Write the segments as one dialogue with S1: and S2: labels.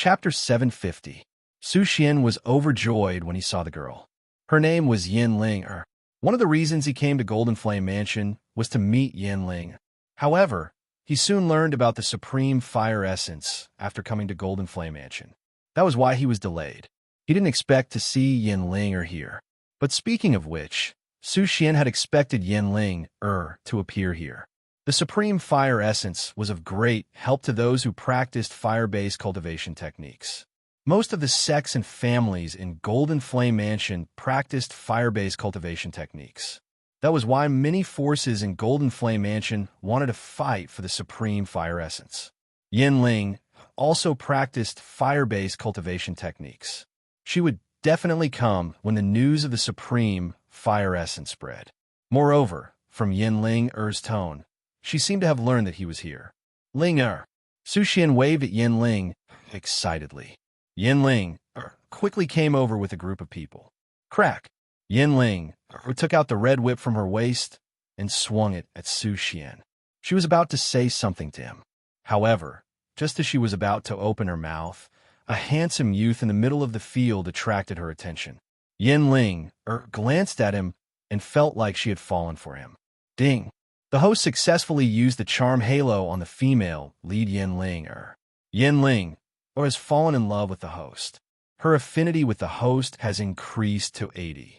S1: Chapter 750. Su Xian was overjoyed when he saw the girl. Her name was Yin Ling. One of the reasons he came to Golden Flame Mansion was to meet Yin Ling. However, he soon learned about the supreme fire essence after coming to Golden Flame Mansion. That was why he was delayed. He didn't expect to see Yin Ling here. But speaking of which, Su Xian had expected Yin Ling to appear here. The supreme fire essence was of great help to those who practiced fire-based cultivation techniques. Most of the sects and families in Golden Flame Mansion practiced fire-based cultivation techniques. That was why many forces in Golden Flame Mansion wanted to fight for the supreme fire essence. Yin Ling also practiced fire-based cultivation techniques. She would definitely come when the news of the supreme fire essence spread. Moreover, from Yin Ling's tone, she seemed to have learned that he was here. Ling. Su Xian waved at Yin Ling excitedly. Yin Ling quickly came over with a group of people. Crack! Yin Ling took out the red whip from her waist and swung it at Su Xian. She was about to say something to him. However, just as she was about to open her mouth, a handsome youth in the middle of the field attracted her attention. Yin Ling glanced at him and felt like she had fallen for him. Ding! The host successfully used the charm halo on the female lead Yin Ling. Yin Ling has fallen in love with the host. Her affinity with the host has increased to 80.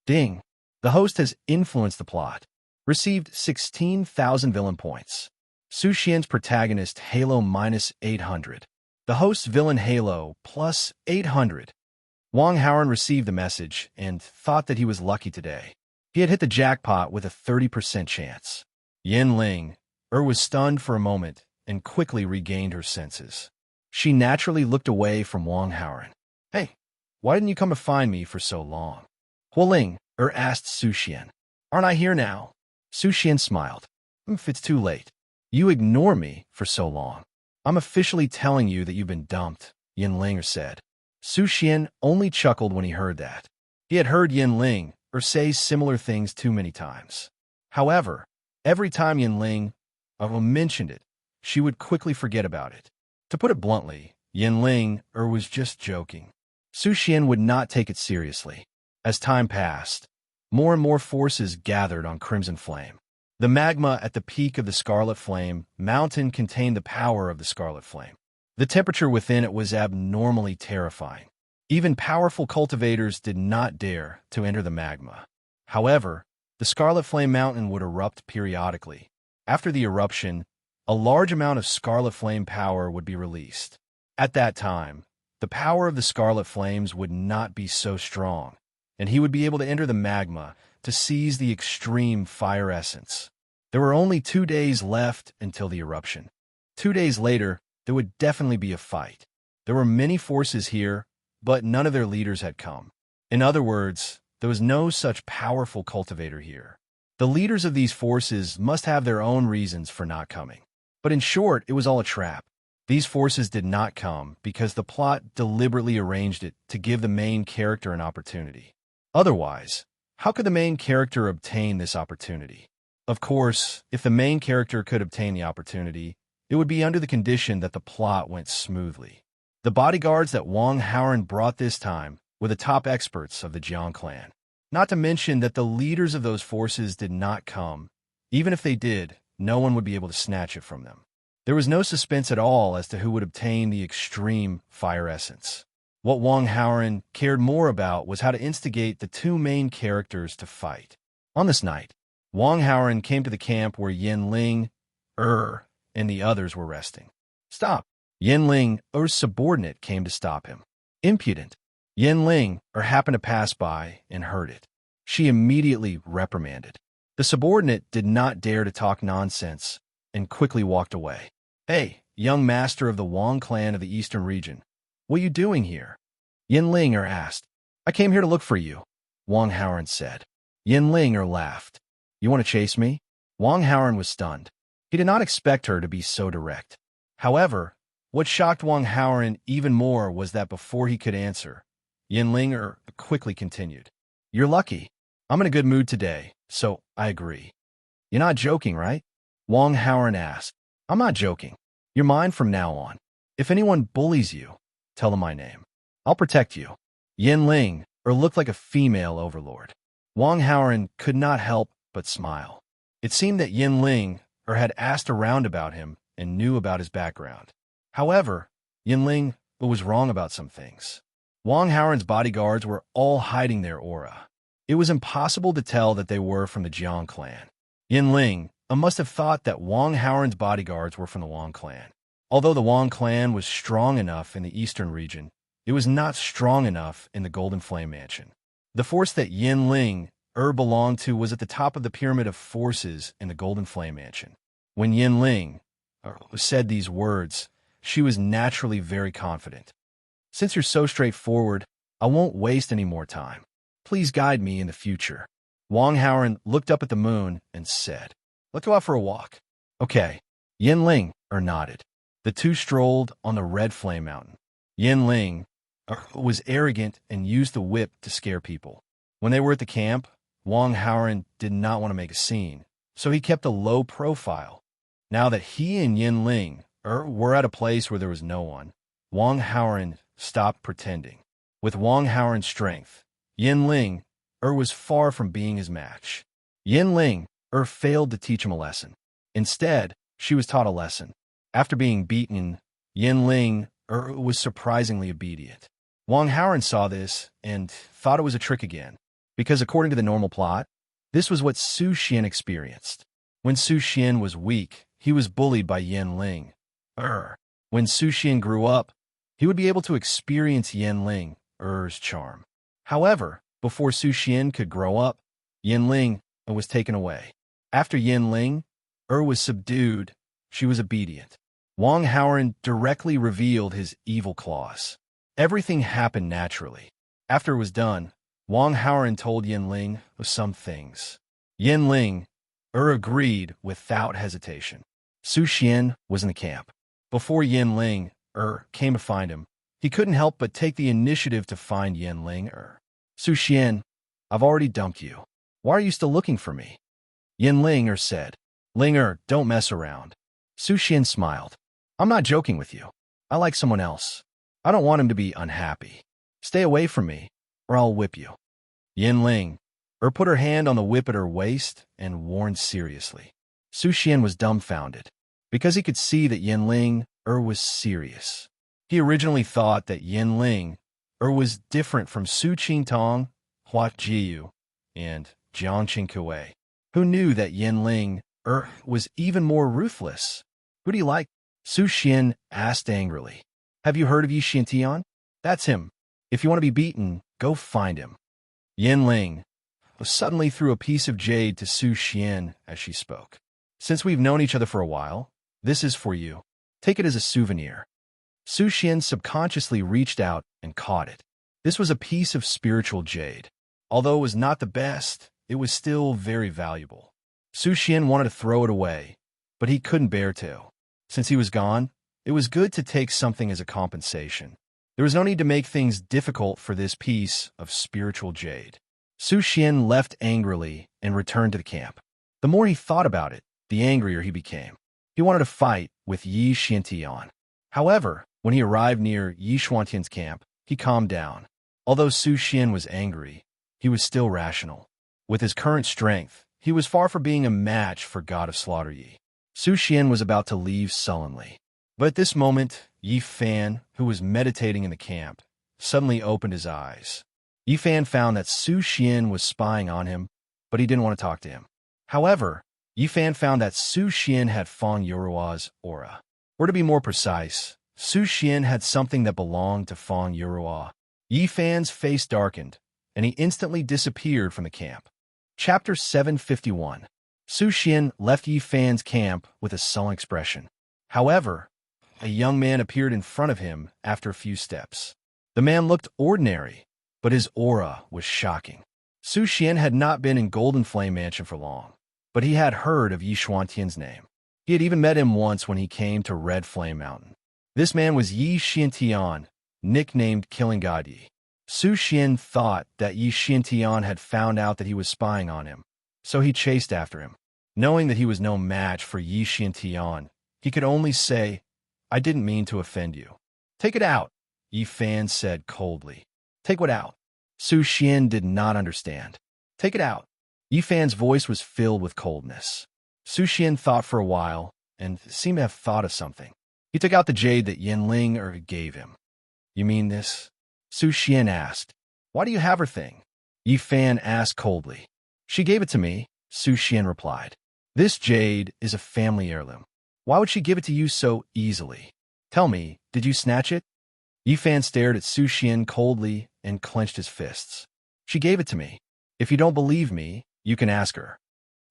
S1: Ding! The host has influenced the plot. Received 16,000 villain points. Su Xian's protagonist halo minus 800. The host's villain halo plus 800. Wang Haoran received the message and thought that he was lucky today. He had hit the jackpot with a 30% chance. Yin Ling was stunned for a moment and quickly regained her senses. She naturally looked away from Wang Haoran. Hey, why didn't you come to find me for so long? Huoling asked Su Xian. Aren't I here now? Su Xian smiled. If it's too late. You ignore me for so long. I'm officially telling you that you've been dumped, Yin Ling said. Su Xian only chuckled when he heard that. He had heard Yin Ling say similar things too many times. However, every time Yin Ling mentioned it, she would quickly forget about it. To put it bluntly, Yin Ling was just joking. Su Xian would not take it seriously. As time passed, more and more forces gathered on Crimson Flame. The magma at the peak of the Scarlet Flame mountain contained the power of the Scarlet Flame. The temperature within it was abnormally terrifying. Even powerful cultivators did not dare to enter the magma. However, the Scarlet Flame Mountain would erupt periodically. After the eruption, a large amount of Scarlet Flame power would be released. At that time, the power of the Scarlet Flames would not be so strong, and he would be able to enter the magma to seize the extreme fire essence. There were only 2 days left until the eruption. 2 days later, there would definitely be a fight. There were many forces here, but none of their leaders had come. In other words, there was no such powerful cultivator here. The leaders of these forces must have their own reasons for not coming. But in short, it was all a trap. These forces did not come because the plot deliberately arranged it to give the main character an opportunity. Otherwise, how could the main character obtain this opportunity? Of course, if the main character could obtain the opportunity, it would be under the condition that the plot went smoothly. The bodyguards that Wang Haoran brought this time were the top experts of the Jiang clan. Not to mention that the leaders of those forces did not come. Even if they did, no one would be able to snatch it from them. There was no suspense at all as to who would obtain the extreme fire essence. What Wang Haoran cared more about was how to instigate the two main characters to fight. On this night, Wang Haoran came to the camp where Yin Ling, and the others were resting. Stop! Yin Ling's subordinate came to stop him. Impudent! Yin Ling happened to pass by and heard it. She immediately reprimanded. The subordinate did not dare to talk nonsense and quickly walked away. Hey, young master of the Wang clan of the eastern region, what are you doing here? Yin Ling asked. I came here to look for you, Wang Haoran said. Yin Ling laughed. You want to chase me? Wang Haoran was stunned. He did not expect her to be so direct. However, what shocked Wang Haoran even more was that before he could answer, Yin Ling quickly continued. You're lucky. I'm in a good mood today, so I agree. You're not joking, right? Wang Haoran asked. I'm not joking. You're mine from now on. If anyone bullies you, Tell them my name. I'll protect you. Yin Ling, looked like a female overlord. Wang Haoran could not help but smile. It seemed that Yin Ling had asked around about him and knew about his background. However, Yin Ling was wrong about some things. Wang Haoran's bodyguards were all hiding their aura. It was impossible to tell that they were from the Jiang clan. Yin Ling must have thought that Wang Haoran's bodyguards were from the Wang clan. Although the Wang clan was strong enough in the eastern region, it was not strong enough in the Golden Flame Mansion. The force that Yin Ling belonged to was at the top of the pyramid of forces in the Golden Flame Mansion. When Yin Ling said these words, she was naturally very confident. Since you're so straightforward, I won't waste any more time. Please guide me in the future. Wang Haoran looked up at the moon and said, let's go out for a walk. Okay. Yin Ling nodded. The two strolled on the Red Flame Mountain. Yin Ling was arrogant and used the whip to scare people. When they were at the camp, Wang Haoran did not want to make a scene, so he kept a low profile. Now that he and Yin Ling were at a place where there was no one, Wang Haoran stopped pretending. With Wang Haoran's strength, Yin Ling was far from being his match. Yin Ling failed to teach him a lesson. Instead, she was taught a lesson. After being beaten, Yin Ling was surprisingly obedient. Wang Haoran saw this and thought it was a trick again, because according to the normal plot, this was what Su Xian experienced. When Su Xian was weak, he was bullied by Yin Ling. When Su Xian grew up, he would be able to experience Yin Ling's charm. However, before Su Xian could grow up, Yin Ling was taken away. After Yin Ling was subdued, she was obedient. Wang Haoran directly revealed his evil claws. Everything happened naturally. After it was done, Wang Haoran told Yin Ling some things. Yin Ling agreed without hesitation. Su Xian was in the camp. Before Yin Ling came to find him, he couldn't help but take the initiative to find Yin Ling. Su Xian, I've already dumped you. Why are you still looking for me? Yin Ling said. Ling don't mess around. Su Xian smiled. I'm not joking with you. I like someone else. I don't want him to be unhappy. Stay away from me, or I'll whip you. Yin Ling put her hand on the whip at her waist and warned seriously. Su Xian was dumbfounded, because he could see that Yin Ling was serious. He originally thought that Yin Ling was different from Su Qingtong, Hua Jiyu, and Jiang Qingkue, who knew that Yin Ling was even more ruthless. Who do you like? Su Xian asked angrily. Have you heard of Yi Xiantian? That's him. If you want to be beaten, go find him. Yin Ling suddenly threw a piece of jade to Su Xian as she spoke. Since we've known each other for a while, this is for you. Take it as a souvenir. Su Xian subconsciously reached out and caught it. This was a piece of spiritual jade. Although it was not the best, it was still very valuable. Su Xian wanted to throw it away, but he couldn't bear to. Since he was gone, it was good to take something as a compensation. There was no need to make things difficult for this piece of spiritual jade. Su Xian left angrily and returned to the camp. The more he thought about it, the angrier he became. He wanted to fight with Yi Xiantian. However, when he arrived near Yi Xuantian's camp, he calmed down. Although Su Xian was angry, he was still rational. With his current strength, he was far from being a match for God of Slaughter Yi. Su Xian was about to leave sullenly. But at this moment, Yi Fan, who was meditating in the camp, suddenly opened his eyes. Yi Fan found that Su Xian was spying on him, but he didn't want to talk to him. However, Yi Fan found that Su Xian had Fang Yurua's aura. Or to be more precise, Su Xian had something that belonged to Fang Yurua. Yi Fan's face darkened, and he instantly disappeared from the camp. Chapter 751. Su Xian left Yi Fan's camp with a sullen expression. However, a young man appeared in front of him after a few steps. The man looked ordinary, but his aura was shocking. Su Xian had not been in Golden Flame Mansion for long, but he had heard of Yi Xuantian's name. He had even met him once when he came to Red Flame Mountain. This man was Yi Xiantian, nicknamed Killing God Yi. Su Xian thought that Yi Xiantian had found out that he was spying on him, so he chased after him. Knowing that he was no match for Yi Xiantian, he could only say, I didn't mean to offend you. Take it out. Yi Fan said coldly. Take what out? Su Xian did not understand. Take it out. Yi Fan's voice was filled with coldness. Su Xian thought for a while and seemed to have thought of something. He took out the jade that Yin gave him. You mean this? Su Xian asked. Why do you have her thing? Yi Fan asked coldly. She gave it to me, Su Xian replied. This jade is a family heirloom. Why would she give it to you so easily? Tell me, did you snatch it? Yi Fan stared at Su Xian coldly and clenched his fists. She gave it to me. If you don't believe me, you can ask her.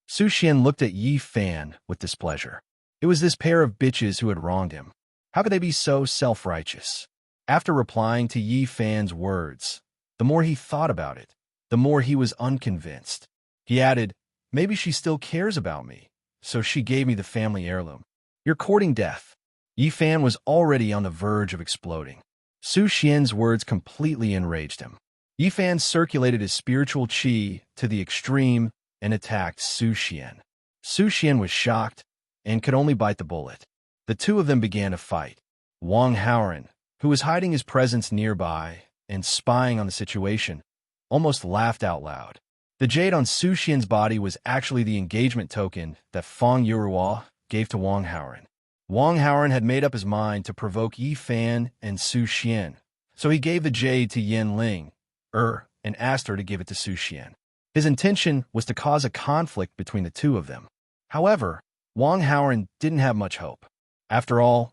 S1: Su Xian looked at Yi Fan with displeasure. It was this pair of bitches who had wronged him. How could they be so self-righteous? After replying to Yi Fan's words, the more he thought about it, the more he was unconvinced. He added, maybe she still cares about me, so she gave me the family heirloom. You're courting death. Yi Fan was already on the verge of exploding. Su Xian's words completely enraged him. Yi Fan circulated his spiritual qi to the extreme and attacked Su Xian. Su Xian was shocked and could only bite the bullet. The two of them began to fight. Wang Haoran, who was hiding his presence nearby and spying on the situation, almost laughed out loud. The jade on Su Xian's body was actually the engagement token that Feng Yuruo gave to Wang Haoran. Wang Haoran had made up his mind to provoke Yi Fan and Su Xian, so he gave the jade to Yin and asked her to give it to Su Xian. His intention was to cause a conflict between the two of them. However, Wang Haoran didn't have much hope. After all,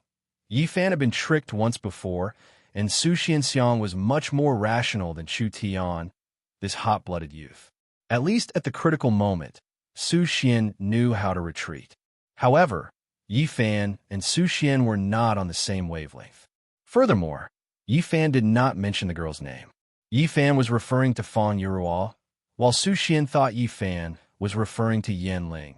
S1: Yi Fan had been tricked once before, and Su Xianxiang was much more rational than Chu Tian, this hot-blooded youth. At least at the critical moment, Su Xian knew how to retreat. However, Yi Fan and Su Xian were not on the same wavelength. Furthermore, Yi Fan did not mention the girl's name. Yi Fan was referring to Feng Yuruo, while Su Xian thought Yi Fan was referring to Yin.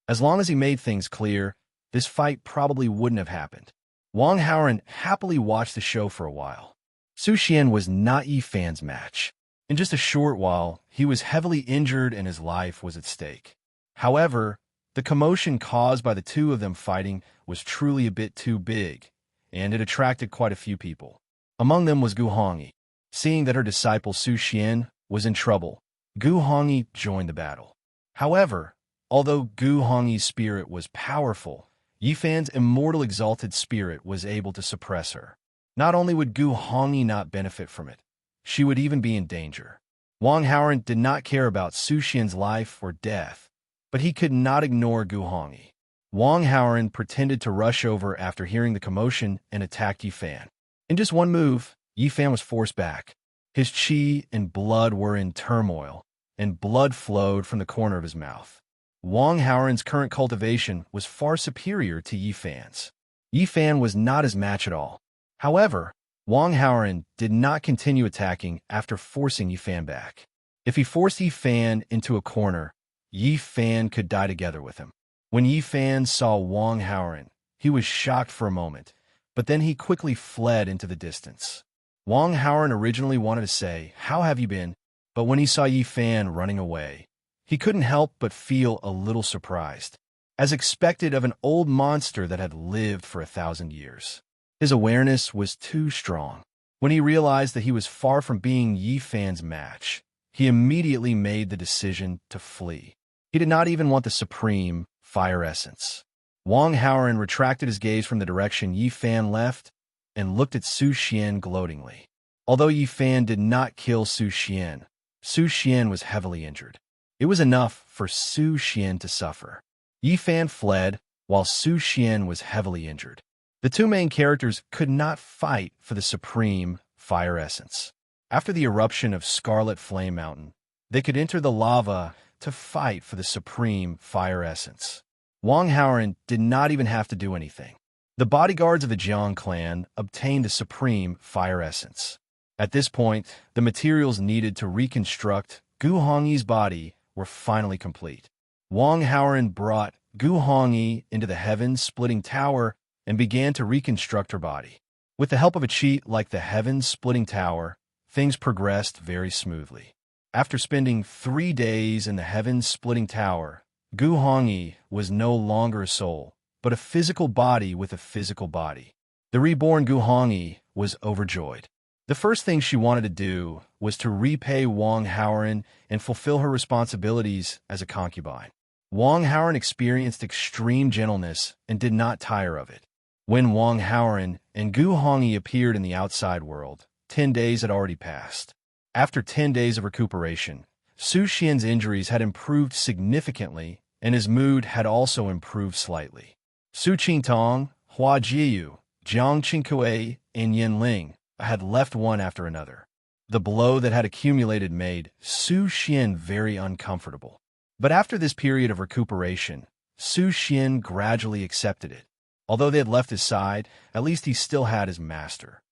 S1: As long as he made things clear, this fight probably wouldn't have happened. Wang Haoran happily watched the show for a while. Su Xian was not Yi Fan's match. In just a short while, he was heavily injured and his life was at stake. However, the commotion caused by the two of them fighting was truly a bit too big, and it attracted quite a few people. Among them was Gu Hongyi. Seeing that her disciple Su Xian was in trouble, Gu Hongyi joined the battle. However, although Gu Hongyi's spirit was powerful, Yi Fan's immortal exalted spirit was able to suppress her. Not only would Gu Hongyi not benefit from it, she would even be in danger. Wang Haoran did not care about Su Xian's life or death, but he could not ignore Gu Hongyi. Wang Haoran pretended to rush over after hearing the commotion and attacked Yi Fan. In just one move, Yi Fan was forced back. His qi and blood were in turmoil, and blood flowed from the corner of his mouth. Wang Haoran's current cultivation was far superior to Yi Fan's. Yi Fan was not his match at all. However, Wang Haoran did not continue attacking after forcing Yi Fan back. If he forced Yi Fan into a corner, Yi Fan could die together with him. When Yi Fan saw Wang Haoran, he was shocked for a moment, but then he quickly fled into the distance. Wang Haoran originally wanted to say, "How have you been?" But when he saw Yi Fan running away, he couldn't help but feel a little surprised, as expected of an old monster that had lived for 1,000 years. His awareness was too strong. When he realized that he was far from being Yi Fan's match, he immediately made the decision to flee. He did not even want the supreme fire essence. Wang Haoran retracted his gaze from the direction Yi Fan left and looked at Su Xian gloatingly. Although Yi Fan did not kill Su Xian was heavily injured. It was enough for Su Xian to suffer. Yi Fan fled, while Su Xian was heavily injured. The two main characters could not fight for the supreme fire essence. After the eruption of Scarlet Flame Mountain, they could enter the lava to fight for the supreme fire essence. Wang Haoran did not even have to do anything. The bodyguards of the Jiang clan obtained the supreme fire essence. At this point, the materials needed to reconstruct Gu Hongyi's body were finally complete. Wang Haoran brought Gu Hongyi into the heaven-splitting tower and began to reconstruct her body. With the help of a cheat like the heaven-splitting tower, things progressed very smoothly. After spending 3 days in the heaven-splitting tower, Gu Hongyi was no longer a soul, but a physical body with a physical body. The reborn Gu Hongyi was overjoyed. The first thing she wanted to do was to repay Wang Haoran and fulfill her responsibilities as a concubine. Wang Haoran experienced extreme gentleness and did not tire of it. When Wang Haoran and Gu Hongyi appeared in the outside world, 10 days had already passed. After 10 days of recuperation, Su Xian's injuries had improved significantly, and his mood had also improved slightly. Su Qingtong, Hua Jiyu, Jiang Qingkue, and Yin Ling had left one after another. The blow that had accumulated made Su Xian very uncomfortable. But after this period of recuperation, Su Xian gradually accepted it. Although they had left his side, at least he still had his master.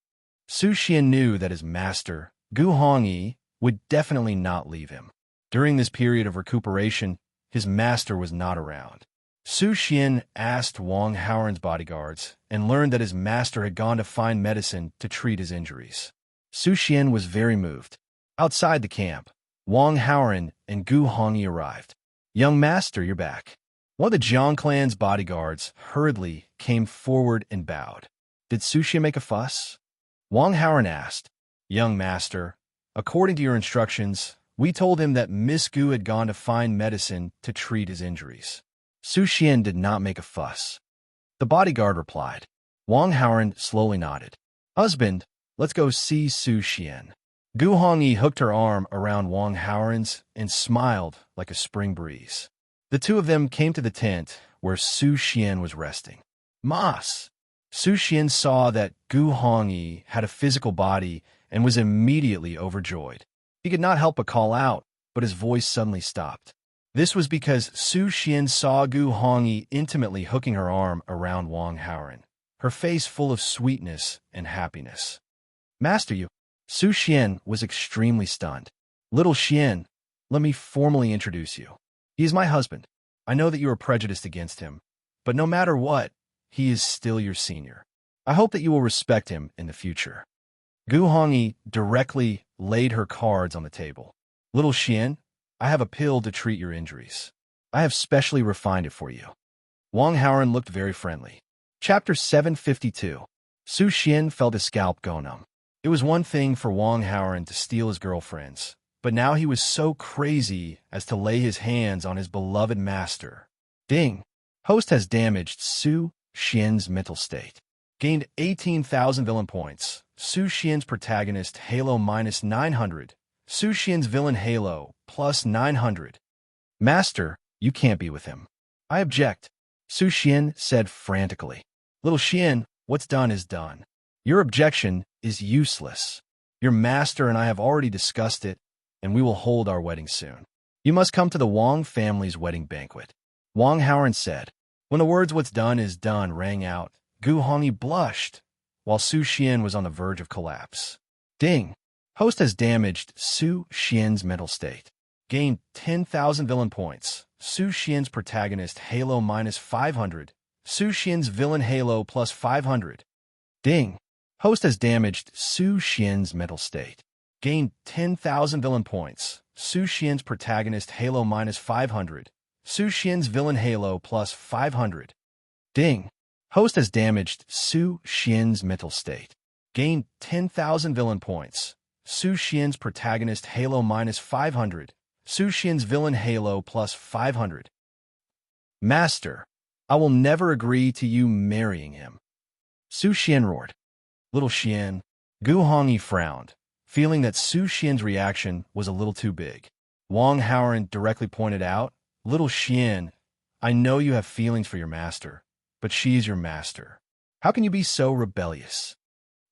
S1: Su Xian knew that his master, Gu Hongyi, would definitely not leave him. During this period of recuperation, his master was not around. Su Xian asked Wang Haoran's bodyguards and learned that his master had gone to find medicine to treat his injuries. Su Xian was very moved. Outside the camp, Wang Haoran and Gu Hongyi arrived. "Young master, you're back." One of the Jiang clan's bodyguards hurriedly came forward and bowed. "Did Su Xian make a fuss?" Wang Haoran asked. "Young master, according to your instructions, we told him that Miss Gu had gone to find medicine to treat his injuries." Su Xian did not make a fuss. The bodyguard replied. Wang Haoran slowly nodded. "Husband, let's go see Su Xian." Gu Hongyi hooked her arm around Wang Haoran's and smiled like a spring breeze. The two of them came to the tent where Su Xian was resting. "Mas!" Su Xian saw that Gu Hongyi had a physical body and was immediately overjoyed. He could not help but call out, but his voice suddenly stopped. This was because Su Xian saw Gu Hongyi intimately hooking her arm around Wang Haoran, her face full of sweetness and happiness. "Master, you..." Su Xian was extremely stunned. "Little Xian, let me formally introduce you. He is my husband. I know that you are prejudiced against him, but no matter what, he is still your senior. I hope that you will respect him in the future." Gu Hongyi directly laid her cards on the table. "Little Xian, I have a pill to treat your injuries. I have specially refined it for you." Wang Haoran looked very friendly. Chapter 752. Su Xian felt his scalp go numb. It was one thing for Wang Haoran to steal his girlfriends, but now he was so crazy as to lay his hands on his beloved master. Ding! Host has damaged Su Xian's mental state. Gained 18,000 villain points. Su Xian's protagonist Halo -900. Su Xian's villain Halo +900. "Master, you can't be with him." "I object," Su Xian said frantically. "Little Xian, what's done is done. Your objection is useless. Your master and I have already discussed it, and we will hold our wedding soon. You must come to the Wang family's wedding banquet." Wang Haoran said. When the words "what's done is done" rang out, Gu Hongyi blushed, while Su Xian was on the verge of collapse. Ding! Host has damaged Su Xian's mental state. Gained 10,000 villain points. Su Xian's protagonist Halo -500. Su Xian's villain Halo +500. Ding! Host has damaged Su Xian's mental state. Gained 10,000 villain points. Su Xian's protagonist Halo -500. Su Xian's villain Halo +500. Ding! Host has damaged Su Xian's mental state. Gained 10,000 villain points. Su Xian's protagonist Halo -500. Su Xian's villain Halo +500. "Master, I will never agree to you marrying him." Su Xian roared. "Little Xian." Gu Hongyi frowned, feeling that Su Xian's reaction was a little too big. Wang Haoran directly pointed out, "Little Xian, I know you have feelings for your master, but she's your master. How can you be so rebellious?"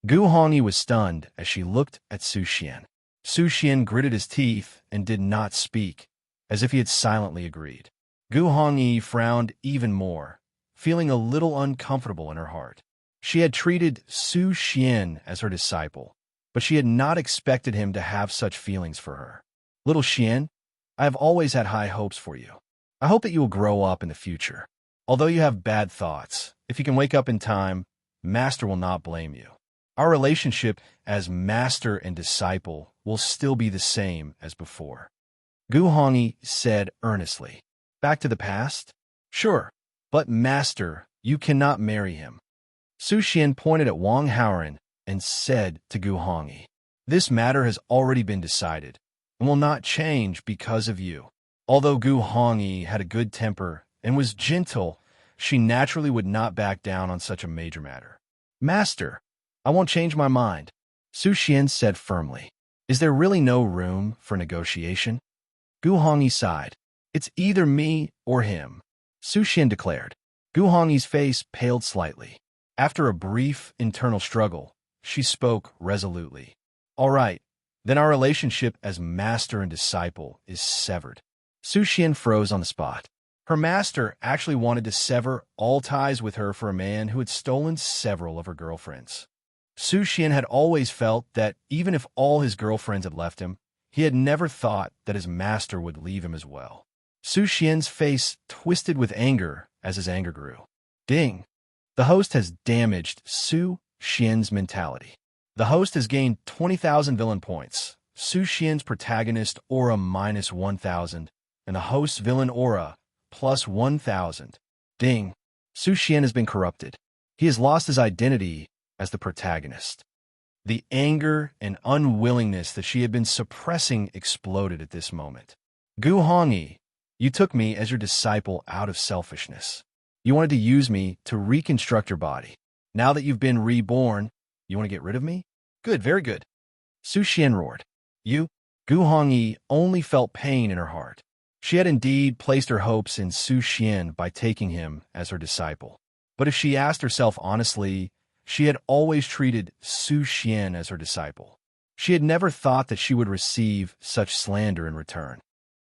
S1: Gu Hongyi was stunned as she looked at Su Xian. Su Xian gritted his teeth and did not speak, as if he had silently agreed. Gu Hongyi frowned even more, feeling a little uncomfortable in her heart. She had treated Su Xian as her disciple, but she had not expected him to have such feelings for her. "Little Xian, I have always had high hopes for you. I hope that you will grow up in the future. Although you have bad thoughts, if you can wake up in time, Master will not blame you. Our relationship as master and disciple will still be the same as before." Gu Hongyi said earnestly. "Back to the past? Sure, but master, you cannot marry him." Su Xian pointed at Wang Haoran and said to Gu Hongyi, "This matter has already been decided and will not change because of you." Although Gu Hongyi had a good temper and was gentle, she naturally would not back down on such a major matter. "Master, I won't change my mind," Su Xian said firmly. "Is there really no room for negotiation?" Gu Hongyi sighed. "It's either me or him," Su Xian declared. Gu Hongyi's face paled slightly. After a brief internal struggle, she spoke resolutely. "All right, then our relationship as master and disciple is severed." Su Xian froze on the spot. Her master actually wanted to sever all ties with her for a man who had stolen several of her girlfriends. Su Xian had always felt that even if all his girlfriends had left him, he had never thought that his master would leave him as well. Su Xian's face twisted with anger as his anger grew. Ding! The host has damaged Su Xian's mentality. The host has gained 20,000 villain points, Su Xian's protagonist aura minus 1,000, and the host's villain aura plus 1,000. Ding! Su Xian has been corrupted. He has lost his identity as the protagonist. The anger and unwillingness that she had been suppressing exploded at this moment. "Gu Hongyi, you took me as your disciple out of selfishness. You wanted to use me to reconstruct your body. Now that you've been reborn, you want to get rid of me? Good, very good." Su Xian roared. "You?" Gu Hongyi only felt pain in her heart. She had indeed placed her hopes in Su Xian by taking him as her disciple. But if she asked herself honestly, she had always treated Su Xian as her disciple. She had never thought that she would receive such slander in return.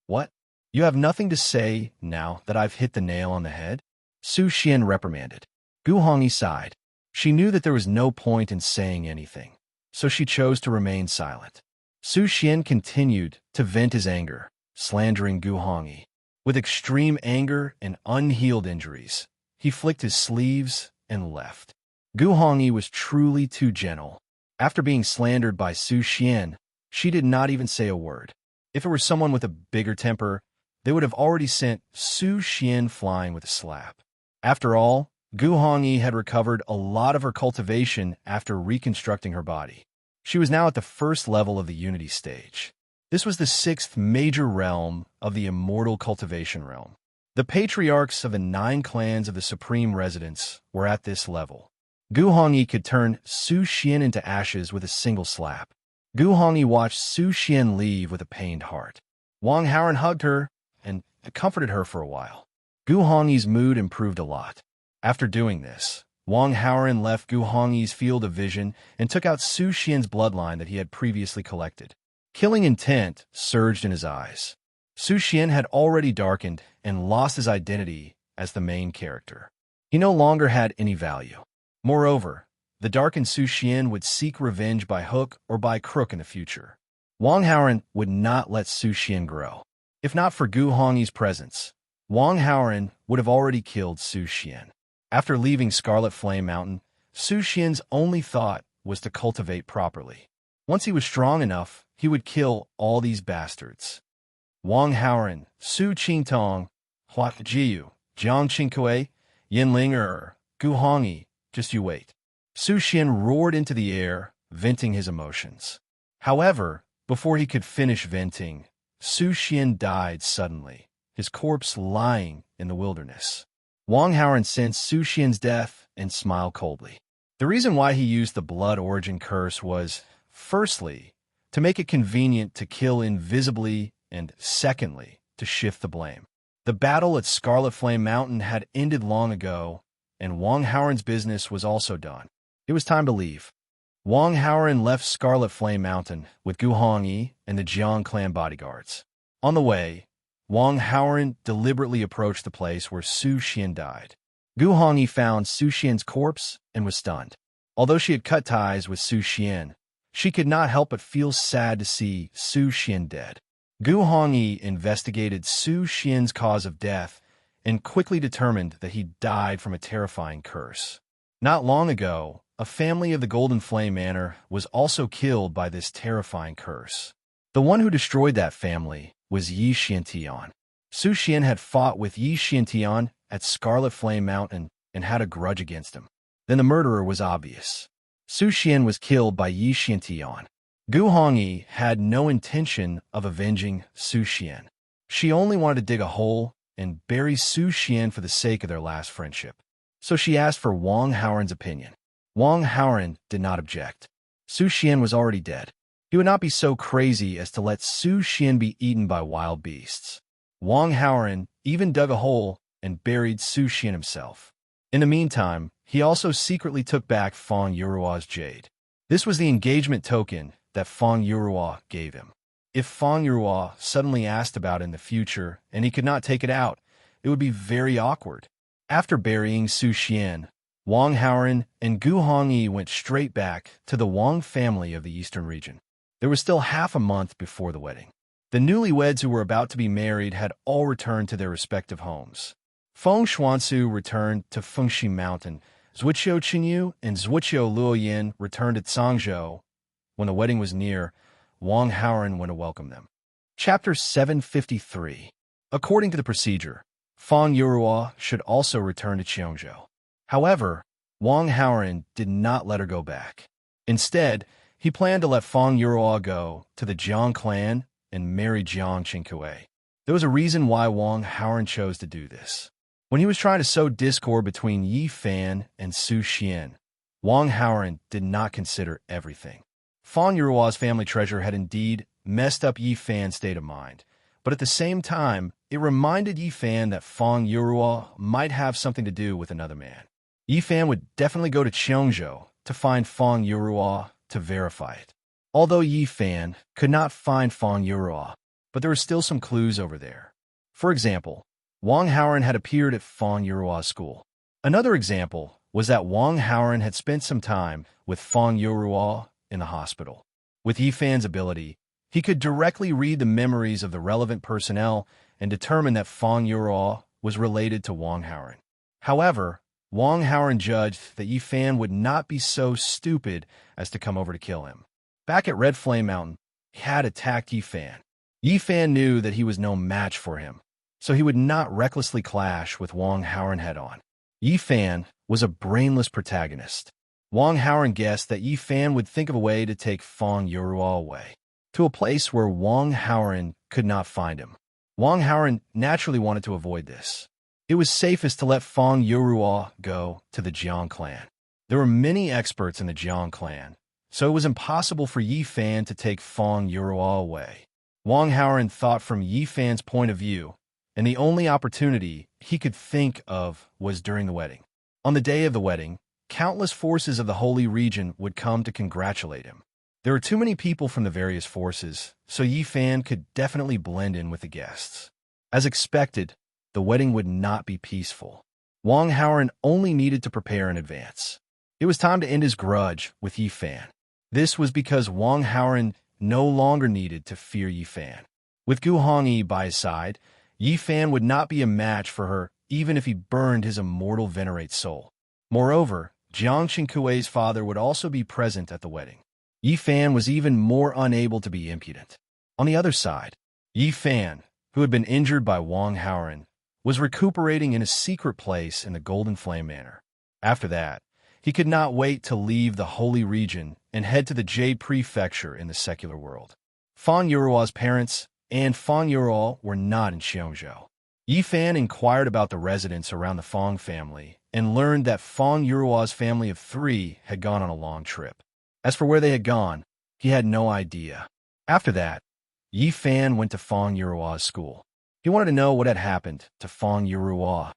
S1: "What? You have nothing to say now that I've hit the nail on the head?" Su Xian reprimanded. Gu Hongyi sighed. She knew that there was no point in saying anything, so she chose to remain silent. Su Xian continued to vent his anger, slandering Gu Hongyi. With extreme anger and unhealed injuries, he flicked his sleeves and left. Gu Hongyi was truly too gentle. After being slandered by Su Xian, she did not even say a word. If it were someone with a bigger temper, they would have already sent Su Xian flying with a slap. After all, Gu Hongyi had recovered a lot of her cultivation after reconstructing her body. She was now at the first level of the Unity stage. This was the 6th major realm of the immortal cultivation realm. The patriarchs of the 9 clans of the Supreme Residence were at this level. Gu Hongyi could turn Su Xian into ashes with a single slap. Gu Hongyi watched Su Xian leave with a pained heart. Wang Haoren hugged her and comforted her for a while. Gu Hongyi's mood improved a lot. After doing this, Wang Haoren left Gu Hongyi's field of vision and took out Su Xian's bloodline that he had previously collected. Killing intent surged in his eyes. Su Xian had already darkened and lost his identity as the main character. He no longer had any value. Moreover, the darkened Su Xian would seek revenge by hook or by crook in the future. Wang Haoren would not let Su Xian grow. If not for Gu Hongyi's presence, Wang Haoren would have already killed Su Xian. After leaving Scarlet Flame Mountain, Su Xian's only thought was to cultivate properly. Once he was strong enough, he would kill all these bastards. Wang Haoren, Su Qingtong, Hua Jiu, Jiang Qingkui, Yinling Gu Hongyi, just you wait. Su Xian roared into the air, venting his emotions. However, before he could finish venting, Su Xian died suddenly, his corpse lying in the wilderness. Wang Haoren sensed Su Xian's death and smiled coldly. The reason why he used the blood origin curse was, firstly, to make it convenient to kill invisibly, and secondly, to shift the blame. The battle at Scarlet Flame Mountain had ended long ago, and Wang Haoren's business was also done. It was time to leave. Wang Haoren left Scarlet Flame Mountain with Gu Hongyi and the Jiang clan bodyguards. On the way, Wang Haoren deliberately approached the place where Su Xian died. Gu Hongyi found Su Xian's corpse and was stunned. Although she had cut ties with Su Xian, she could not help but feel sad to see Su Xian dead. Gu Hongyi investigated Su Xian's cause of death and quickly determined that he died from a terrifying curse. Not long ago, a family of the Golden Flame Manor was also killed by this terrifying curse. The one who destroyed that family was Yi Xiantian. Su Xian had fought with Yi Xiantian at Scarlet Flame Mountain and had a grudge against him. Then the murderer was obvious. Su Xian was killed by Yi Xiantian. Gu Hongyi had no intention of avenging Su Xian. She only wanted to dig a hole and bury Su Xian for the sake of their last friendship. So she asked for Wang Haoren's opinion. Wang Haoren did not object. Su Xian was already dead. He would not be so crazy as to let Su Xian be eaten by wild beasts. Wang Haoren even dug a hole and buried Su Xian himself. In the meantime, he also secretly took back Feng Yurua's jade. This was the engagement token that Feng Yurua gave him. If Feng Yurua suddenly asked about it in the future and he could not take it out, it would be very awkward. After burying Su Xian, Wang Haoren and Gu Hongyi went straight back to the Wang family of the eastern region. There was still half a month before the wedding. The newlyweds who were about to be married had all returned to their respective homes. Feng Xuansu returned to Fengxi Mountain. Zhuqiu Qinyu and Zhuqiu Luoyin returned to Cangzhou. When the wedding was near, Wang Haoren went to welcome them. Chapter 753. According to the procedure, Feng Yurua should also return to Cheongzhou. However, Wang Haoren did not let her go back. Instead, he planned to let Feng Yurua go to the Jiang clan and marry Jiang Qingkue. There was a reason why Wang Haoren chose to do this. When he was trying to sow discord between Yi Fan and Su Xian, Wang Haoren did not consider everything. Feng Yurua's family treasure had indeed messed up Yi Fan's state of mind, but at the same time, it reminded Yi Fan that Feng Yurua might have something to do with another man. Yi Fan would definitely go to Cheongzhou to find Feng Yurua to verify it. Although Yi Fan could not find Feng Yurua, but there were still some clues over there. For example, Wang Haoren had appeared at Feng Yurua's school. Another example was that Wang Haoren had spent some time with Feng Yurua in the hospital. With Yi Fan's ability, he could directly read the memories of the relevant personnel and determine that Feng Yurua was related to Wang Haoren. However, Wang Haoren judged that Yi Fan would not be so stupid as to come over to kill him. Back at Red Flame Mountain, he had attacked Yi Fan. Yi Fan knew that he was no match for him, so he would not recklessly clash with Wang Haoren head-on. Yi Fan was a brainless protagonist. Wang Haoren guessed that Yi Fan would think of a way to take Feng Yurua away, to a place where Wang Haoren could not find him. Wang Haoren naturally wanted to avoid this. It was safest to let Feng Yurua go to the Jiang clan. There were many experts in the Jiang clan, so it was impossible for Yi Fan to take Feng Yurua away. Wang Haoren thought from Yi Fan's point of view, and the only opportunity he could think of was during the wedding. On the day of the wedding, countless forces of the Holy Region would come to congratulate him. There were too many people from the various forces, so Yi Fan could definitely blend in with the guests. As expected, the wedding would not be peaceful. Wang Haoren only needed to prepare in advance. It was time to end his grudge with Yi Fan. This was because Wang Haoren no longer needed to fear Yi Fan. With Gu Hongyi by his side, Yi Fan would not be a match for her even if he burned his immortal venerate soul. Moreover, Jiang Qingkue's father would also be present at the wedding. Yi Fan was even more unable to be impudent. On the other side, Yi Fan, who had been injured by Wang Haoren, was recuperating in a secret place in the Golden Flame Manor. After that, he could not wait to leave the Holy Region and head to the Jade Prefecture in the secular world. Feng Yurua's parents and Feng Yurua were not in Cheongzhou. Yi Fan inquired about the residents around the Feng family and learned that Feng Yurua's family of 3 had gone on a long trip. As for where they had gone, he had no idea. After that, Yi Fan went to Feng Yurua's school. He wanted to know what had happened to Feng Yurua.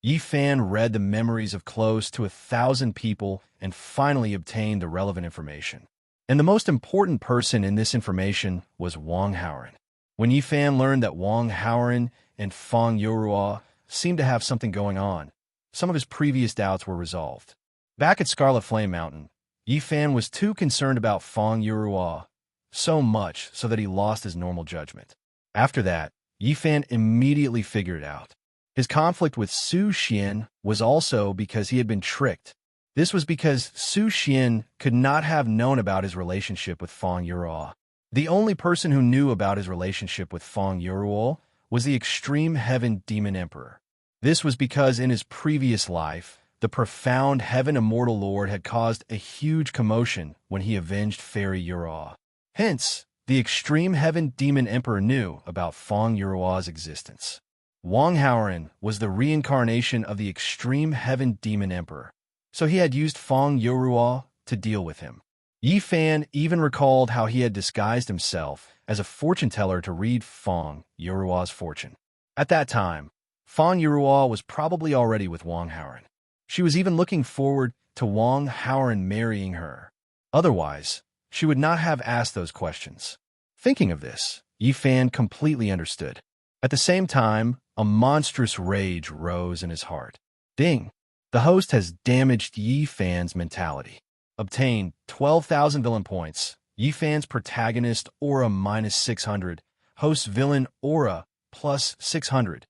S1: Yi Fan read the memories of close to 1,000 people and finally obtained the relevant information. And the most important person in this information was Wang Haoren. When Yi Fan learned that Wang Haoren and Feng Yurua seemed to have something going on, some of his previous doubts were resolved. Back at Scarlet Flame Mountain, Yi Fan was too concerned about Feng Yurua, so much so that he lost his normal judgment. After that, Yi Fan immediately figured it out. His conflict with Su Xian was also because he had been tricked. This was because Su Xian could not have known about his relationship with Feng Yurua. The only person who knew about his relationship with Feng Yurua was the Extreme Heaven Demon Emperor. This was because in his previous life, the profound heaven immortal lord had caused a huge commotion when he avenged Fairy Yuraw. Hence, the extreme heaven demon emperor knew about Fong Yuraw's existence. Wang Haoran was the reincarnation of the extreme heaven demon emperor, so he had used Fong Yuraw to deal with him. Yi Fan even recalled how he had disguised himself as a fortune teller to read Fong Yuraw's fortune. At that time, Fong Yuraw was probably already with Wang Haoran. She was even looking forward to Wang Haoran marrying her. Otherwise, she would not have asked those questions. Thinking of this, Yi Fan completely understood. At the same time, a monstrous rage rose in his heart. Ding! The host has damaged Yi Fan's mentality. Obtain 12,000 villain points. Yi Fan's protagonist aura minus 600. Host villain aura plus 600.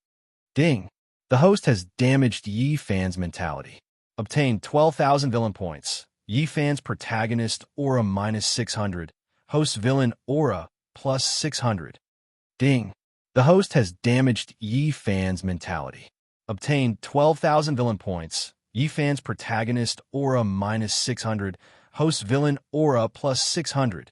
S1: Ding! The host has damaged Yi Fan's mentality. Obtain 12,000 villain points. Yi Fan's protagonist aura minus 600. Host villain aura plus 600. Ding! The host has damaged Yi Fan's mentality. Obtain 12,000 villain points. Yi Fan's protagonist aura minus 600. Host villain aura plus 600.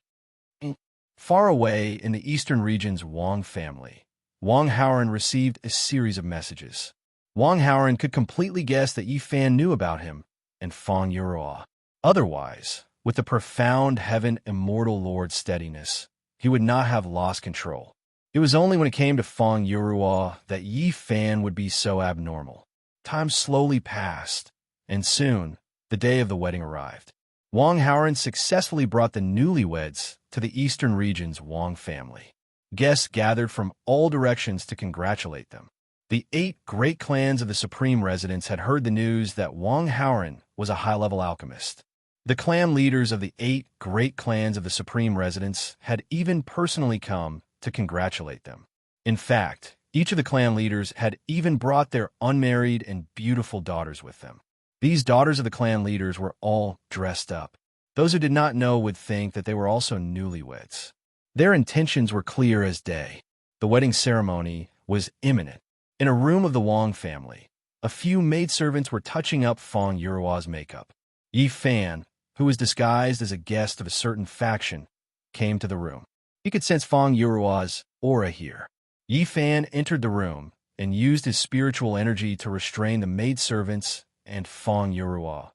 S1: Far away in the eastern region's Wang family, Wang Haoran received a series of messages. Wang Haoran could completely guess that Yi Fan knew about him and Fong Yuraw. Otherwise, with the profound heaven immortal lord's steadiness, he would not have lost control. It was only when it came to Fong Yuraw that Yi Fan would be so abnormal. Time slowly passed, and soon, the day of the wedding arrived. Wang Haoran successfully brought the newlyweds to the eastern region's Wang family. Guests gathered from all directions to congratulate them. The 8 great clans of the supreme residence had heard the news that Wang Haoran was a high-level alchemist. The clan leaders of the 8 great clans of the supreme residence had even personally come to congratulate them. In fact, each of the clan leaders had even brought their unmarried and beautiful daughters with them. These daughters of the clan leaders were all dressed up. Those who did not know would think that they were also newlyweds. Their intentions were clear as day. The wedding ceremony was imminent. In a room of the Wang family, a few maidservants were touching up Fong Yuraw's makeup. Yi Fan, who was disguised as a guest of a certain faction, came to the room. He could sense Fong Yuraw's aura here. Yi Fan entered the room and used his spiritual energy to restrain the maidservants and Fong Yuraw,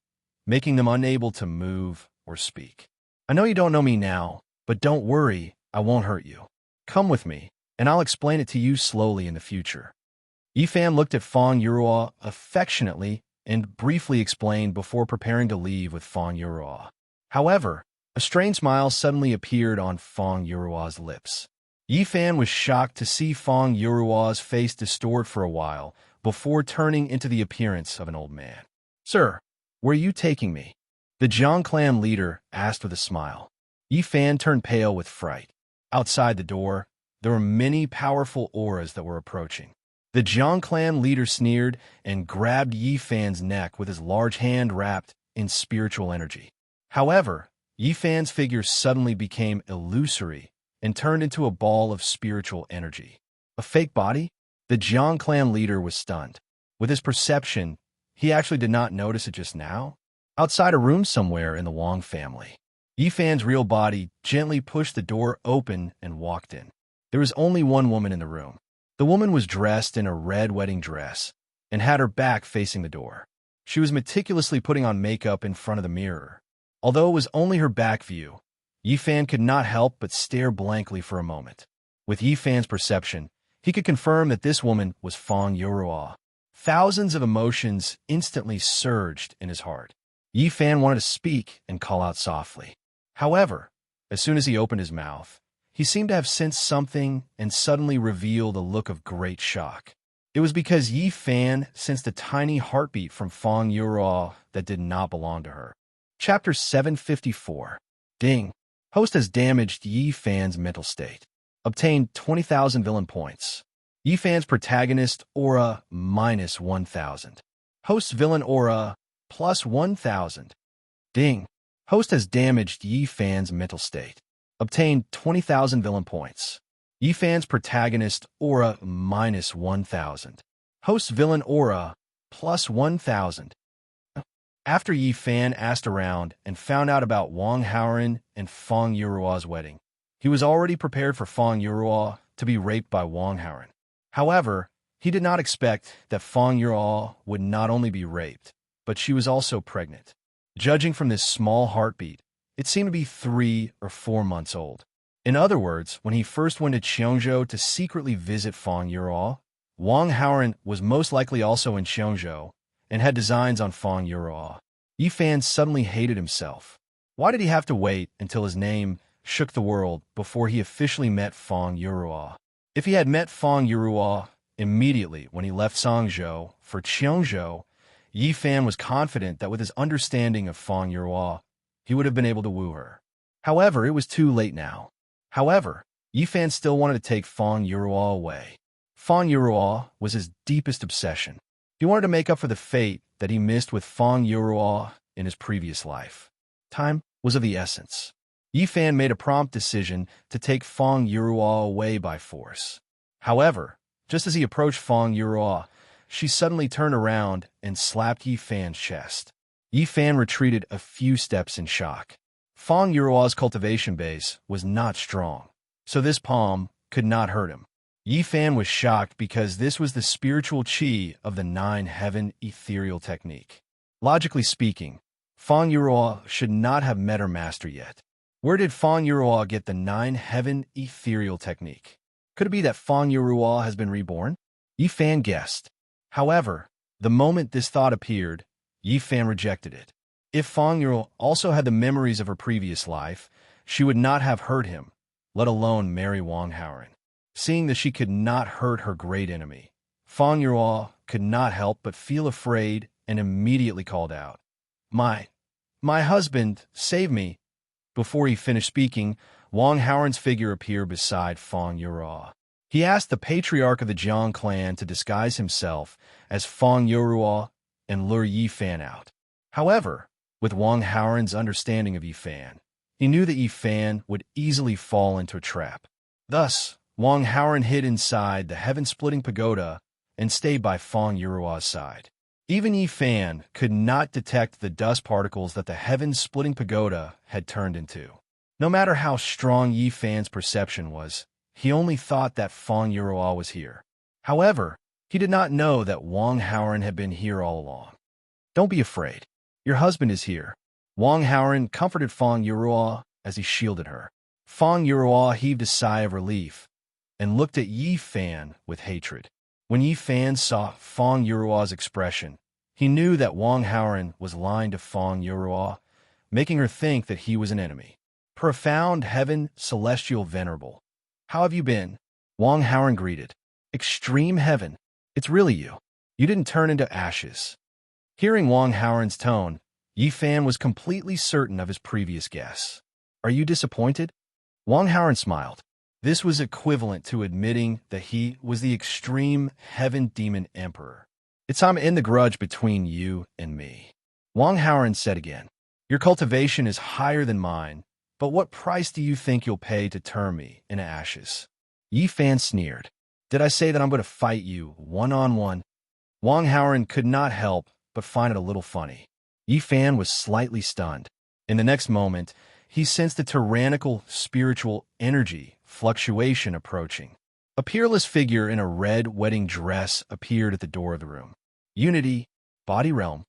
S1: making them unable to move or speak. I know you don't know me now, but don't worry, I won't hurt you. Come with me, and I'll explain it to you slowly in the future. Yi Fan looked at Fong Yuraw affectionately and briefly explained before preparing to leave with Fong Yuraw. However, a strange smile suddenly appeared on Fong Yuraw's lips. Yi Fan was shocked to see Fong Yuraw's face distort for a while before turning into the appearance of an old man. "Sir, where are you taking me?" the Jiang clan leader asked with a smile. Yi Fan turned pale with fright. Outside the door, there were many powerful auras that were approaching. The Jiang clan leader sneered and grabbed Yi Fan's neck with his large hand wrapped in spiritual energy. However, Yi Fan's figure suddenly became illusory and turned into a ball of spiritual energy. A fake body? The Jiang clan leader was stunned. With his perception, he actually did not notice it just now. Outside a room somewhere in the Wang family, Yi Fan's real body gently pushed the door open and walked in. There was only one woman in the room. The woman was dressed in a red wedding dress and had her back facing the door. She was meticulously putting on makeup in front of the mirror. Although it was only her back view, Yi Fan could not help but stare blankly for a moment. With Yi Fan's perception, he could confirm that this woman was Fong Yuraw. Thousands of emotions instantly surged in his heart. Yi Fan wanted to speak and call out softly. However, as soon as he opened his mouth, he seemed to have sensed something and suddenly revealed a look of great shock. It was because Yi Fan sensed a tiny heartbeat from Fong Yuraw that did not belong to her. Chapter 754. Ding. Host has damaged Yi Fan's mental state. Obtained 20,000 villain points. Yi Fan's protagonist aura minus 1,000. Host's villain aura plus 1,000. Ding. Host has damaged Yi Fan's mental state. Obtained 20,000 villain points. Yi Fan's protagonist aura minus 1,000. Host's villain aura plus 1,000. After Yi Fan asked around and found out about Wang Haoren and Feng Yurua's wedding, he was already prepared for Feng Yurua to be raped by Wang Haoren. However, he did not expect that Feng Yurua would not only be raped, but she was also pregnant. Judging from this small heartbeat, it seemed to be 3 or 4 months old. In other words, when he first went to Cheongzhou to secretly visit Feng Yurua, Wang Haoren was most likely also in Cheongzhou and had designs on Feng Yurua. Yi Fan suddenly hated himself. Why did he have to wait until his name shook the world before he officially met Feng Yurua? If he had met Feng Yurua immediately when he left Songzhou for Cheongzhou, Yi Fan was confident that with his understanding of Feng Yurua, he would have been able to woo her. However, it was too late now. However, Yi Fan still wanted to take Feng Yurua away. Feng Yurua was his deepest obsession. He wanted to make up for the fate that he missed with Feng Yurua in his previous life. Time was of the essence. Yi Fan made a prompt decision to take Feng Yurua away by force. However, just as he approached Feng Yurua, she suddenly turned around and slapped Yi Fan's chest. Yi Fan retreated a few steps in shock. Feng Yurua's cultivation base was not strong, so this palm could not hurt him. Yi Fan was shocked because this was the spiritual qi of the 9-heaven ethereal technique. Logically speaking, Feng Yurua should not have met her master yet. Where did Feng Yurua get the 9-heaven ethereal technique? Could it be that Feng Yurua has been reborn? Yi Fan guessed. However, the moment this thought appeared, Yi Fan rejected it. If Feng Yurua also had the memories of her previous life, she would not have hurt him, let alone marry Wang Haoren. Seeing that she could not hurt her great enemy, Feng Yurua could not help but feel afraid and immediately called out, My husband, save me." Before he finished speaking, Wang Haoren's figure appeared beside Feng Yurua. He asked the patriarch of the Jiang clan to disguise himself as Feng Yurua and lure Yi Fan out. However, with Wang Haoren's understanding of Yi Fan, he knew that Yi Fan would easily fall into a trap. Thus, Wang Haoren hid inside the heaven-splitting pagoda and stayed by Feng Yurua's side. Even Yi Fan could not detect the dust particles that the heaven-splitting pagoda had turned into. No matter how strong Yi Fan's perception was, he only thought that Feng Yurua was here. However, he did not know that Wang Haoren had been here all along. "Don't be afraid. Your husband is here." Wang Haoren comforted Feng Yurua as he shielded her. Feng Yurua heaved a sigh of relief and looked at Yi Fan with hatred. When Yi Fan saw Feng Yurua's expression, he knew that Wang Haoren was lying to Feng Yurua, making her think that he was an enemy. "Profound heaven, celestial venerable. How have you been?" Wang Haoren greeted. "Extreme heaven. It's really you. You didn't turn into ashes." Hearing Wang Haoren's tone, Yi Fan was completely certain of his previous guess. "Are you disappointed?" Wang Haoren smiled. This was equivalent to admitting that he was the extreme heaven demon emperor. "It's time to end the grudge between you and me." Wang Haoren said again, "Your cultivation is higher than mine, but what price do you think you'll pay to turn me into ashes?" Yi Fan sneered. "Did I say that I'm going to fight you one-on-one?" Wang Haoren could not help but find it a little funny. Yi Fan was slightly stunned. In the next moment, he sensed a tyrannical spiritual energy fluctuation approaching. A peerless figure in a red wedding dress appeared at the door of the room. Unity, body realm.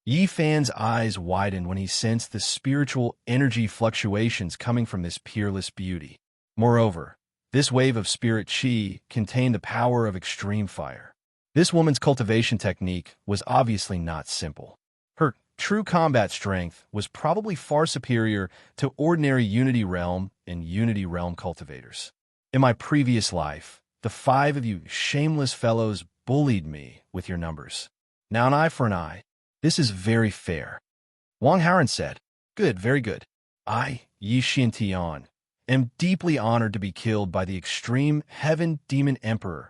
S1: Yi Fan's eyes widened when he sensed the spiritual energy fluctuations coming from this peerless beauty. Moreover, this wave of spirit qi contained the power of extreme fire. This woman's cultivation technique was obviously not simple. Her true combat strength was probably far superior to ordinary Unity Realm and Unity Realm cultivators. "In my previous life, the 5 of you shameless fellows bullied me with your numbers. Now an eye for an eye. This is very fair." Wang Haoren said, "Good, very good. I, Yi Xintian, am deeply honored to be killed by the extreme heaven demon emperor."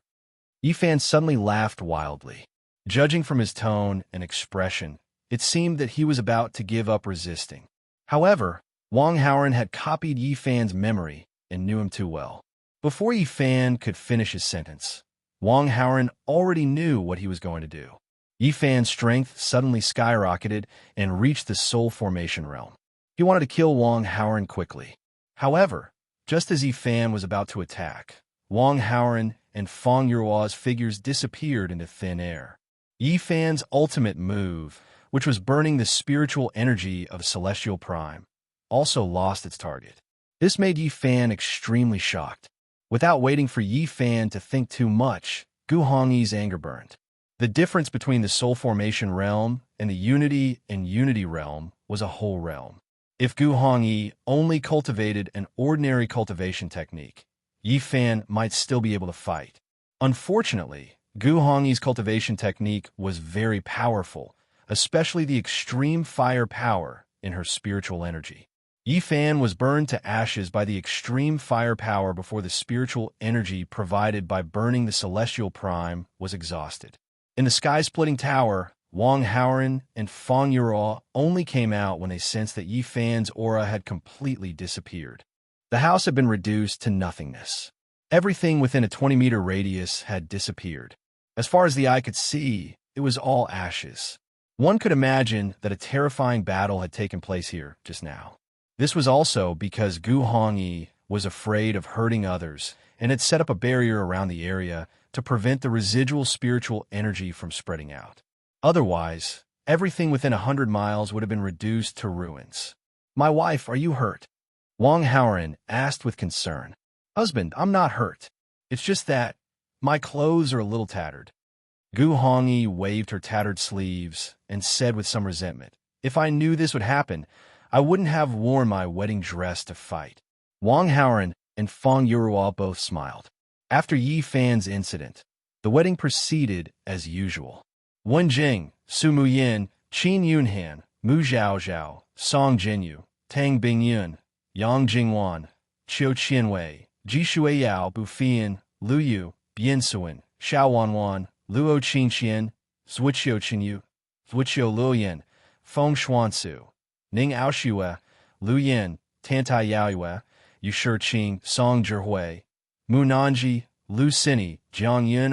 S1: Yi Fan suddenly laughed wildly. Judging from his tone and expression, it seemed that he was about to give up resisting. However, Wang Haoren had copied Yi Fan's memory and knew him too well. Before Yi Fan could finish his sentence, Wang Haoren already knew what he was going to do. Yifan's strength suddenly skyrocketed and reached the soul formation realm. He wanted to kill Wang Haoran quickly. However, just as Yifan was about to attack, Wang Haoran and Feng Yuo's figures disappeared into thin air. Yifan's ultimate move, which was burning the spiritual energy of Celestial Prime, also lost its target. This made Yifan extremely shocked. Without waiting for Yifan to think too much, Gu Hongyi's anger burned. The difference between the soul formation realm and the unity realm was a whole realm. If Gu Hongyi only cultivated an ordinary cultivation technique, Yifan might still be able to fight. Unfortunately, Gu Hongyi's cultivation technique was very powerful, especially the extreme fire power in her spiritual energy. Yifan was burned to ashes by the extreme fire power before the spiritual energy provided by burning the Celestial Prime was exhausted. In the sky-splitting tower, Wang Haoran and Feng Yuo only came out when they sensed that Yifan's aura had completely disappeared. The house had been reduced to nothingness. Everything within a 20-meter radius had disappeared. As far as the eye could see, it was all ashes. One could imagine that a terrifying battle had taken place here just now. This was also because Gu Hongyi was afraid of hurting others and had set up a barrier around the area to prevent the residual spiritual energy from spreading out. Otherwise, everything within 100 miles would have been reduced to ruins. "My wife, are you hurt?" Wang Haoran asked with concern. "Husband, I'm not hurt. It's just that my clothes are a little tattered." Gu Hongyi waved her tattered sleeves and said with some resentment, "If I knew this would happen, I wouldn't have worn my wedding dress to fight." Wang Haoran and Feng Yuo both smiled. After Yifan's incident, the wedding proceeded as usual. Wen Jing, Su Muyin, Qin Yunhan, Mu Zhaozhao, Song Jinyu, Tang Bingyun, Yang Jingwan, Qiu Qianwei, Ji Shuiyao Bufian, Lu Yu, Bian Suan, Xiao Wanwan, Luo Qinqian, Zhuqiu Qinyu, Zhuqiu Luoyan, Feng Xuansu, Ning Aoxue, Lu Yin, Tantai Yaoyue, Yushi Qing, Song Zhihui, Mu Nanji, Lu Sini, Jiang Yin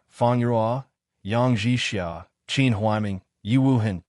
S1: Feng Yuo, Yang Jixia, Qin Huaiming, Yi Wuhan,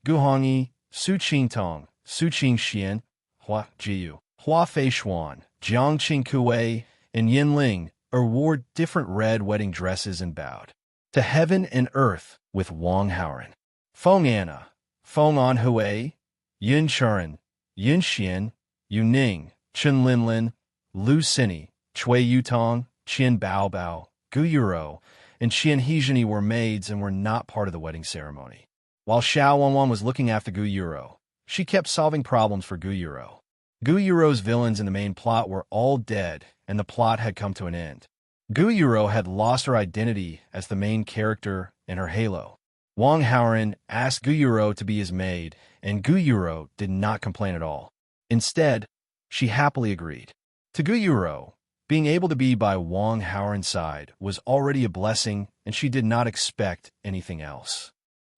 S1: Gu Hongyi, Su Qingtong, Su Qingxian, Hua Jiu, Hua Fei Xuan, Jiang Qingkue, and Yin Ling wore different red wedding dresses and bowed to heaven and earth with Wang Haoran. Feng Anna, Feng Anhui, Yin Churan, Yin Xian, Yu Ning, Chen Linlin, Lu Sini, Chui Yutong, Qian Baobao, Gu Yuro, and Qian Hezhini were maids and were not part of the wedding ceremony. While Xiao Wanwan was looking after Gu Yuro, she kept solving problems for Gu Yuro. Gu Yuro's villains in the main plot were all dead, and the plot had come to an end. Gu Yuro had lost her identity as the main character and her halo. Wang Haoran asked Gu Yuro to be his maid, and Gu Yuro did not complain at all. Instead, she happily agreed. To Gu Yuro, being able to be by Wang Haoran's side was already a blessing, and she did not expect anything else.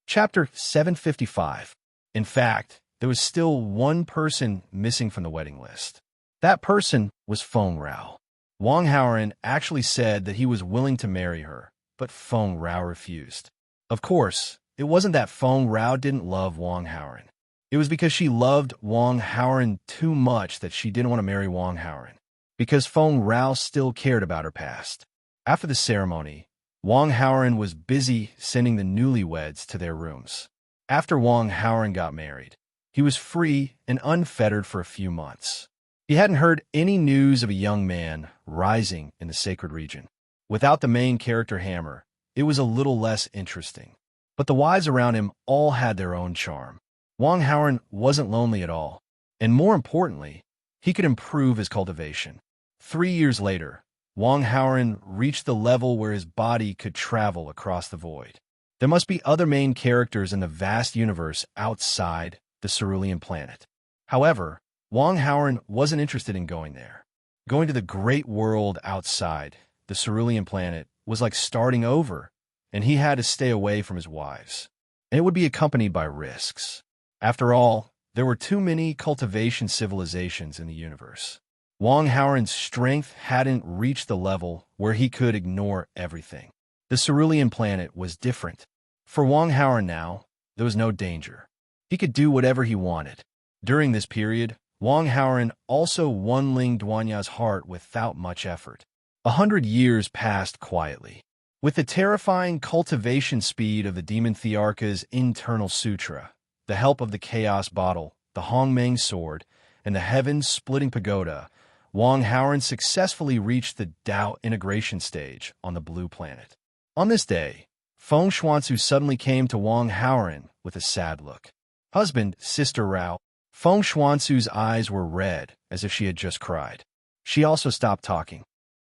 S1: Chapter 755. In fact, there was still one person missing from the wedding list. That person was Feng Rao. Wang Haoran actually said that he was willing to marry her, but Feng Rao refused. Of course, it wasn't that Feng Rao didn't love Wang Haoran. It was because she loved Wang Haoran too much that she didn't want to marry Wang Haoran, because Feng Rao still cared about her past. After the ceremony, Wang Haoran was busy sending the newlyweds to their rooms. After Wang Haoran got married, he was free and unfettered for a few months. He hadn't heard any news of a young man rising in the sacred region. Without the main character Hammer, it was a little less interesting. But the wives around him all had their own charm. Wang Haoran wasn't lonely at all, and more importantly, he could improve his cultivation. 3 years later, Wang Haoran reached the level where his body could travel across the void. There must be other main characters in the vast universe outside the cerulean planet. However, Wang Haoran wasn't interested in going there. Going to the great world outside the cerulean planet was like starting over, and he had to stay away from his wives. And it would be accompanied by risks. After all, there were too many cultivation civilizations in the universe. Wang Haoran's strength hadn't reached the level where he could ignore everything. The cerulean planet was different. For Wang Howard now, there was no danger. He could do whatever he wanted. During this period, Wang Howard also won Ling Duanya's heart without much effort. 100 years passed quietly. With the terrifying cultivation speed of the Demon Thearka's internal sutra, the help of the Chaos Bottle, the Hongmeng Sword, and the Heavens-Splitting Pagoda, Wang Howard successfully reached the Dao integration stage on the Blue Planet. On this day, Feng Xuanzu suddenly came to Wang Howard with a sad look. Husband, Sister Rao. Feng Xuanzu's eyes were red, as if she had just cried. She also stopped talking.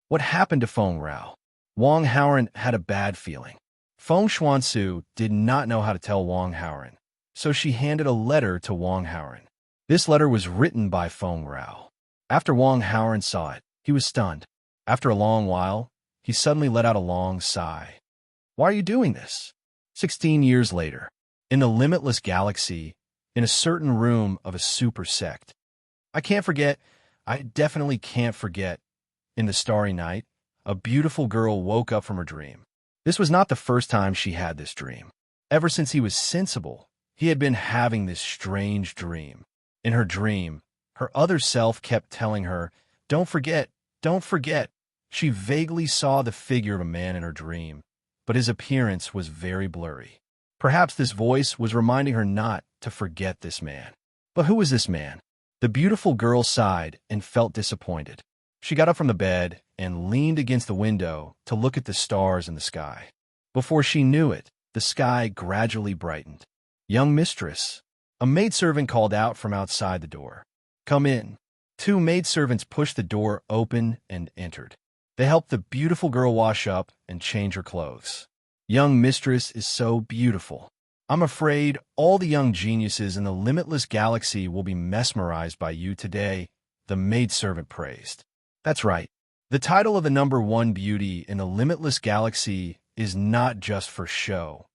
S1: What happened to Feng Rao? Wang Howard had a bad feeling. Feng Xuanzu did not know how to tell Wang Howard, so she handed a letter to Wang Howard. This letter was written by Feng Rao. After Wang Howard saw it, he was stunned. After a long while, he suddenly let out a long sigh. Why are you doing this? 16 years later, in the limitless galaxy, in a certain room of a super sect. I definitely can't forget, in the starry night, a beautiful girl woke up from her dream. This was not the first time she had this dream. Ever since he was sensible, he had been having this strange dream. In her dream, her other self kept telling her, "Don't forget, don't forget." She vaguely saw the figure of a man in her dream, but his appearance was very blurry. Perhaps this voice was reminding her not to forget this man. But who was this man? The beautiful girl sighed and felt disappointed. She got up from the bed and leaned against the window to look at the stars in the sky. Before she knew it, the sky gradually brightened. "Young mistress," a maidservant called out from outside the door. "Come in." 2 maidservants pushed the door open and entered. They helped the beautiful girl wash up and change her clothes. "Young mistress is so beautiful. I'm afraid all the young geniuses in the limitless galaxy will be mesmerized by you today," the maidservant praised. That's right. The title of the #1 beauty in the limitless galaxy is not just for show,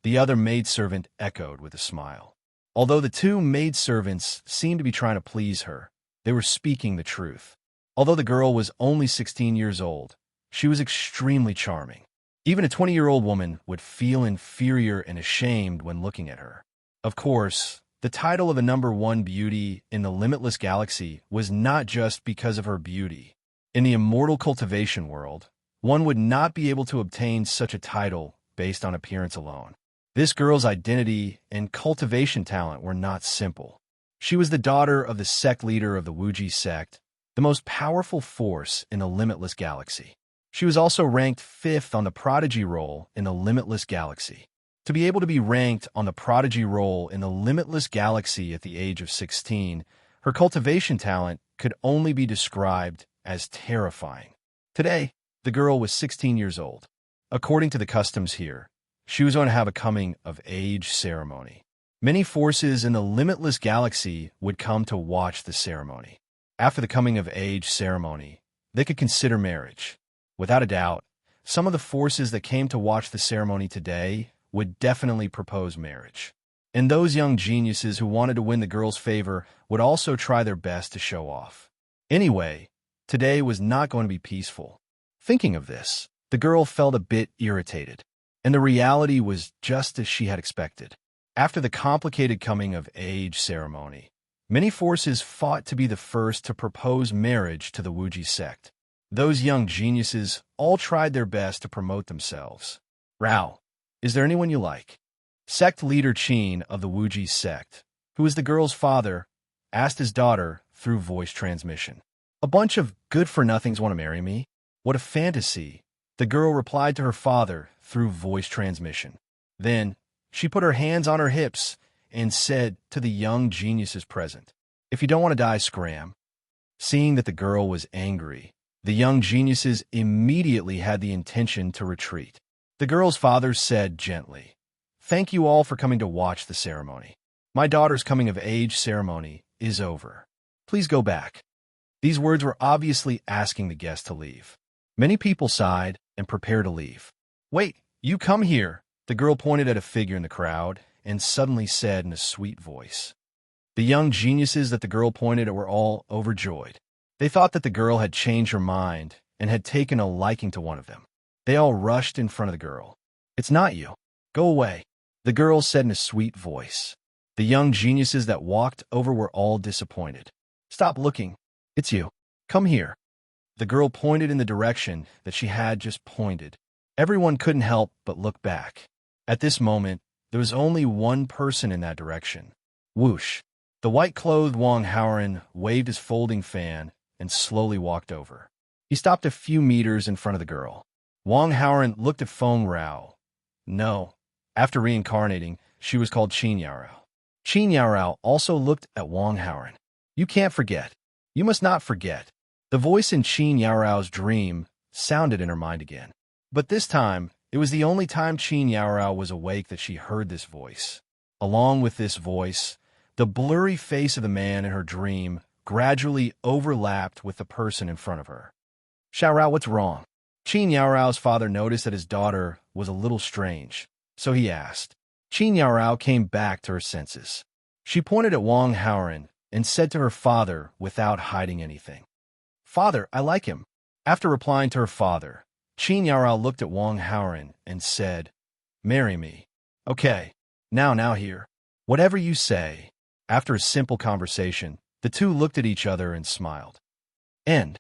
S1: the other maidservant echoed with a smile. Although the 2 maidservants seemed to be trying to please her, they were speaking the truth. Although the girl was only 16 years old, she was extremely charming. Even a 20-year-old woman would feel inferior and ashamed when looking at her. Of course, the title of the #1 beauty in the limitless galaxy was not just because of her beauty. In the immortal cultivation world, one would not be able to obtain such a title based on appearance alone. This girl's identity and cultivation talent were not simple. She was the daughter of the sect leader of the Wuji sect, the most powerful force in the limitless galaxy. She was also ranked 5th on the prodigy roll in the limitless galaxy. To be able to be ranked on the prodigy roll in the limitless galaxy at the age of 16, her cultivation talent could only be described as terrifying. Today, the girl was 16 years old. According to the customs here, she was going to have a coming-of-age ceremony. Many forces in the limitless galaxy would come to watch the ceremony. After the coming-of-age ceremony, they could consider marriage. Without a doubt, some of the forces that came to watch the ceremony today would definitely propose marriage. And those young geniuses who wanted to win the girl's favor would also try their best to show off. Anyway, today was not going to be peaceful. Thinking of this, the girl felt a bit irritated, and the reality was just as she had expected. After the complicated coming-of-age ceremony, many forces fought to be the first to propose marriage to the Wuji sect. Those young geniuses all tried their best to promote themselves. "Rao, is there anyone you like?" Sect leader Qin of the Wuji sect, who was the girl's father, asked his daughter through voice transmission. "A bunch of good-for-nothings want to marry me? What a fantasy," the girl replied to her father through voice transmission. Then, she put her hands on her hips and said to the young geniuses present, "If you don't want to die, scram." Seeing that the girl was angry, the young geniuses immediately had the intention to retreat. The girl's father said gently, "Thank you all for coming to watch the ceremony. My daughter's coming-of-age ceremony is over. Please go back." These words were obviously asking the guests to leave. Many people sighed and prepared to leave. "Wait, you come here," the girl pointed at a figure in the crowd and suddenly said in a sweet voice. The young geniuses that the girl pointed at were all overjoyed. They thought that the girl had changed her mind and had taken a liking to one of them. They all rushed in front of the girl. "It's not you. Go away." the girl said in a sweet voice. The young geniuses that walked over were all disappointed. Stop looking. It's you. Come here. The girl pointed in the direction that she had just pointed. Everyone couldn't help but look back. At this moment, there was only one person in that direction. Whoosh! The white-clothed Wong Howren waved his folding fan and slowly walked over. He stopped a few meters in front of the girl. Wong Howren looked at Feng Rao. No. After reincarnating, she was called Qin Yarao. Qin Yarao also looked at Wong Howren. You can't forget. You must not forget. The voice in Qin Yarao's dream sounded in her mind again. But this time, it was the only time Qin Yarao was awake that she heard this voice. Along with this voice, the blurry face of the man in her dream gradually overlapped with the person in front of her. Xiaorao, what's wrong? Qin Yarao's father noticed that his daughter was a little strange, so he asked. Qin Yarao came back to her senses. She pointed at Wong Howren and said to her father without hiding anything. Father, I like him. After replying to her father, Qin Yarao looked at Wong Howren and said, Marry me. Okay, now here. Whatever you say. After a simple conversation, the two looked at each other and smiled. End.